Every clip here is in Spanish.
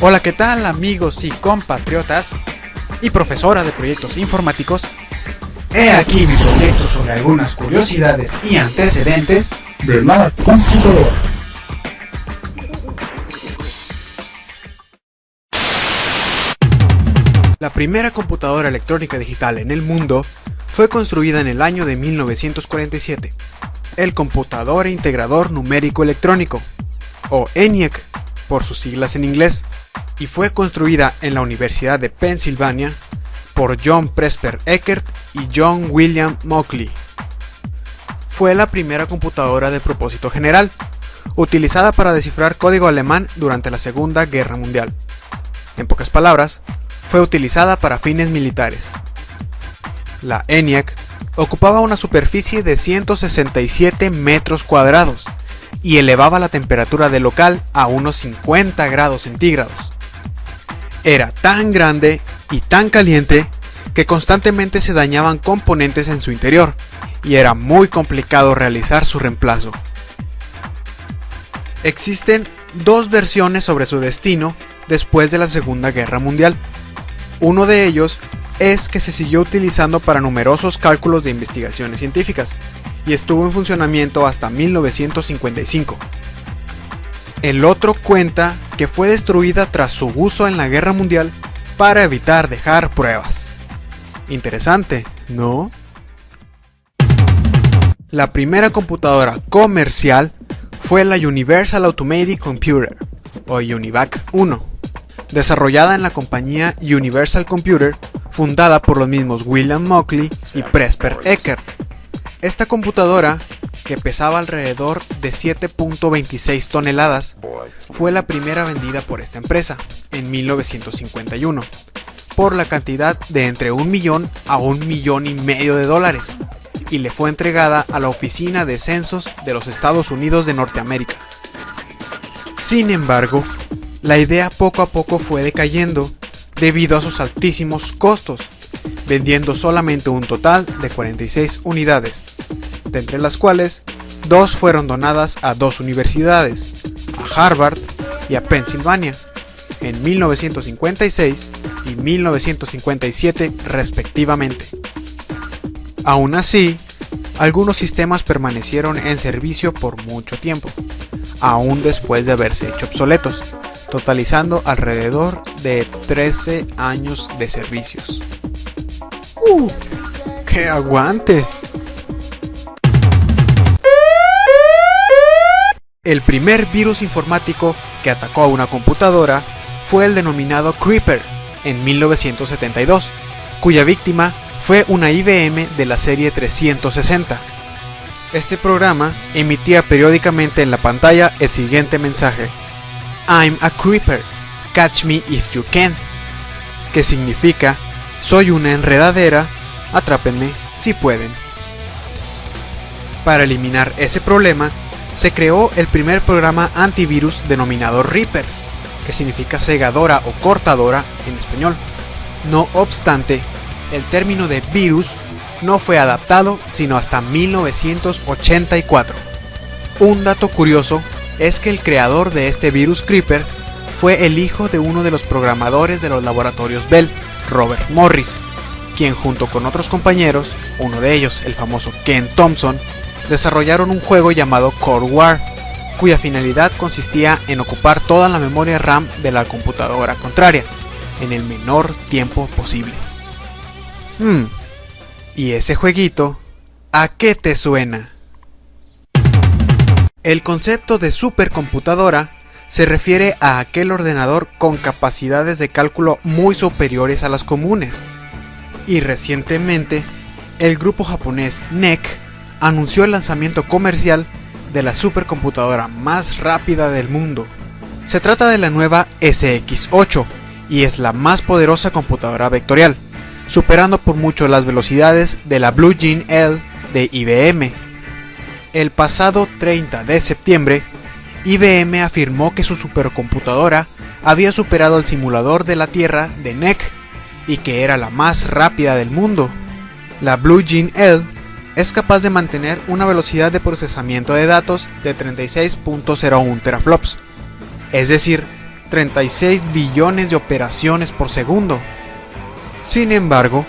Hola, ¿qué tal amigos y compatriotas y profesora de proyectos informáticos? He aquí mi proyecto sobre algunas curiosidades y antecedentes de la computadora. La primera computadora electrónica digital en el mundo fue construida en el año de 1947, el computador integrador numérico electrónico, o ENIAC por sus siglas en inglés, y fue construida en la Universidad de Pensilvania por John Presper Eckert y John William Mauchly. Fue la primera computadora de propósito general, utilizada para descifrar código alemán durante la Segunda Guerra Mundial. En pocas palabras, fue utilizada para fines militares. La ENIAC ocupaba una superficie de 167 metros cuadrados y elevaba la temperatura del local a unos 50 grados centígrados. Era tan grande y tan caliente que constantemente se dañaban componentes en su interior y era muy complicado realizar su reemplazo. Existen dos versiones sobre su destino después de la Segunda Guerra Mundial. Uno de ellos es que se siguió utilizando para numerosos cálculos de investigaciones científicas y estuvo en funcionamiento hasta 1955. El otro cuenta que fue destruida tras su uso en la Guerra Mundial para evitar dejar pruebas. Interesante, ¿no? La primera computadora comercial fue la Universal Automatic Computer, o UNIVAC 1, desarrollada en la compañía Universal Computer, fundada por los mismos William Mauchly y Presper Eckert. Esta computadora, que pesaba alrededor de 7.26 toneladas, fue la primera vendida por esta empresa en 1951, por la cantidad de entre $1 millón a $1,5 millones, y le fue entregada a la Oficina de Censos de los Estados Unidos de Norteamérica. Sin embargo, la idea poco a poco fue decayendo debido a sus altísimos costos, vendiendo solamente un total de 46 unidades, de entre las cuales 2 fueron donadas a 2 universidades, a Harvard y a Pensilvania, en 1956 y 1957 respectivamente. Aún así, algunos sistemas permanecieron en servicio por mucho tiempo, aún después de haberse hecho obsoletos, totalizando alrededor de 13 años de servicios. ¡Qué aguante! El primer virus informático que atacó a una computadora fue el denominado Creeper en 1972, cuya víctima fue una IBM de la serie 360. Este programa emitía periódicamente en la pantalla el siguiente mensaje: I'm a creeper, catch me if you can, que significa soy una enredadera, atrápenme si pueden. Para eliminar ese problema, se creó el primer programa antivirus denominado Reaper, que significa segadora o cortadora en español. No obstante, el término de virus no fue adaptado sino hasta 1984. Un dato curioso es que el creador de este virus Creeper fue el hijo de uno de los programadores de los laboratorios Bell, Robert Morris, quien junto con otros compañeros, uno de ellos el famoso Ken Thompson, desarrollaron un juego llamado Cold War, cuya finalidad consistía en ocupar toda la memoria RAM de la computadora contraria, en el menor tiempo posible. ¿Y ese jueguito, a qué te suena? El concepto de supercomputadora se refiere a aquel ordenador con capacidades de cálculo muy superiores a las comunes. Y recientemente, el grupo japonés NEC anunció el lanzamiento comercial de la supercomputadora más rápida del mundo. Se trata de la nueva SX8 y es la más poderosa computadora vectorial, superando por mucho las velocidades de la Blue Gene L de IBM. El pasado 30 de septiembre, IBM afirmó que su supercomputadora había superado el simulador de la Tierra de NEC y que era la más rápida del mundo. La Blue Gene L es capaz de mantener una velocidad de procesamiento de datos de 36.01 teraflops, es decir, 36 billones de operaciones por segundo. Sin embargo,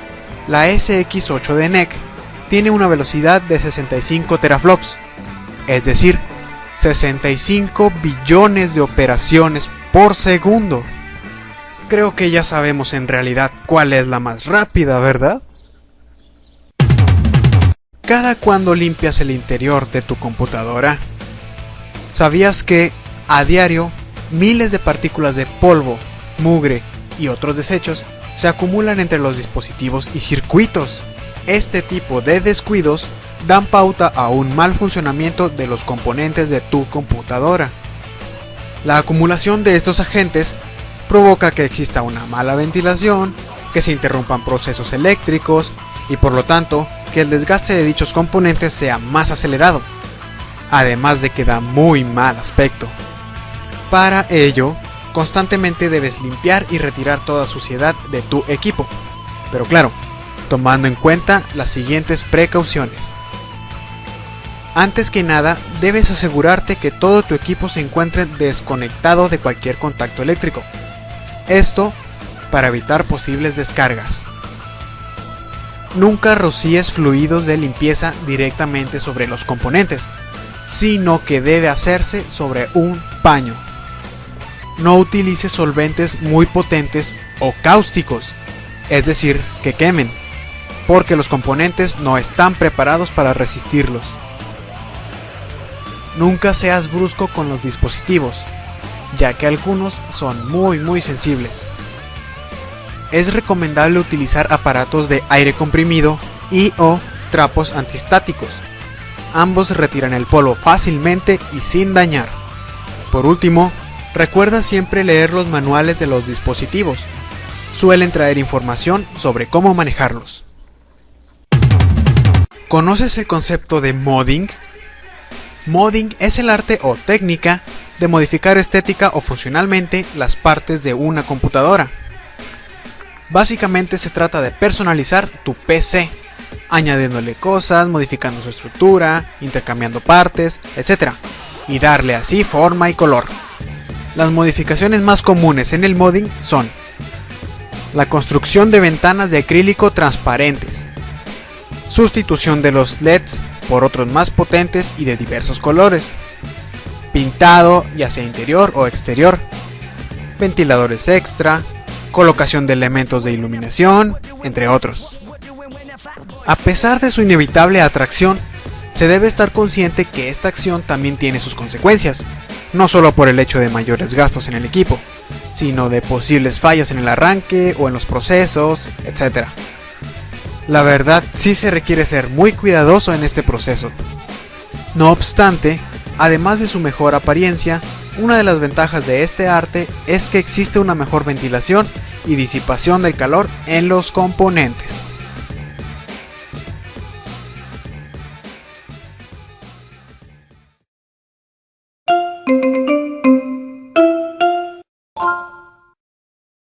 la SX8 de NEC tiene una velocidad de 65 teraflops, es decir, 65 billones de operaciones por segundo. Creo que ya sabemos en realidad cuál es la más rápida, ¿verdad? ¿Cada cuándo limpias el interior de tu computadora? ¿Sabías que, a diario, miles de partículas de polvo, mugre y otros desechos se acumulan entre los dispositivos y circuitos? Este tipo de descuidos dan pauta a un mal funcionamiento de los componentes de tu computadora. La acumulación de estos agentes provoca que exista una mala ventilación, que se interrumpan procesos eléctricos y por lo tanto que el desgaste de dichos componentes sea más acelerado, además de que da muy mal aspecto. Para ello, constantemente debes limpiar y retirar toda suciedad de tu equipo, pero claro, tomando en cuenta las siguientes precauciones. Antes que nada, debes asegurarte que todo tu equipo se encuentre desconectado de cualquier contacto eléctrico. Esto para evitar posibles descargas. Nunca rocíes fluidos de limpieza directamente sobre los componentes, sino que debe hacerse sobre un paño. No utilices solventes muy potentes o cáusticos, es decir, que quemen, porque los componentes no están preparados para resistirlos. Nunca seas brusco con los dispositivos, ya que algunos son muy sensibles. Es recomendable utilizar aparatos de aire comprimido y o trapos antiestáticos. Ambos retiran el polvo fácilmente y sin dañar. Por último, recuerda siempre leer los manuales de los dispositivos. Suelen traer información sobre cómo manejarlos. ¿Conoces el concepto de modding? Modding es el arte o técnica de modificar estética o funcionalmente las partes de una computadora. Básicamente se trata de personalizar tu PC, añadiéndole cosas, modificando su estructura, intercambiando partes, etc. y darle así forma y color. Las modificaciones más comunes en el modding son la construcción de ventanas de acrílico transparentes, sustitución de los LEDs por otros más potentes y de diversos colores, pintado ya sea interior o exterior, ventiladores extra, colocación de elementos de iluminación, entre otros. A pesar de su inevitable atracción, se debe estar consciente que esta acción también tiene sus consecuencias, no solo por el hecho de mayores gastos en el equipo, sino de posibles fallas en el arranque o en los procesos, etc. La verdad, sí se requiere ser muy cuidadoso en este proceso. No obstante, además de su mejor apariencia, una de las ventajas de este arte es que existe una mejor ventilación y disipación del calor en los componentes.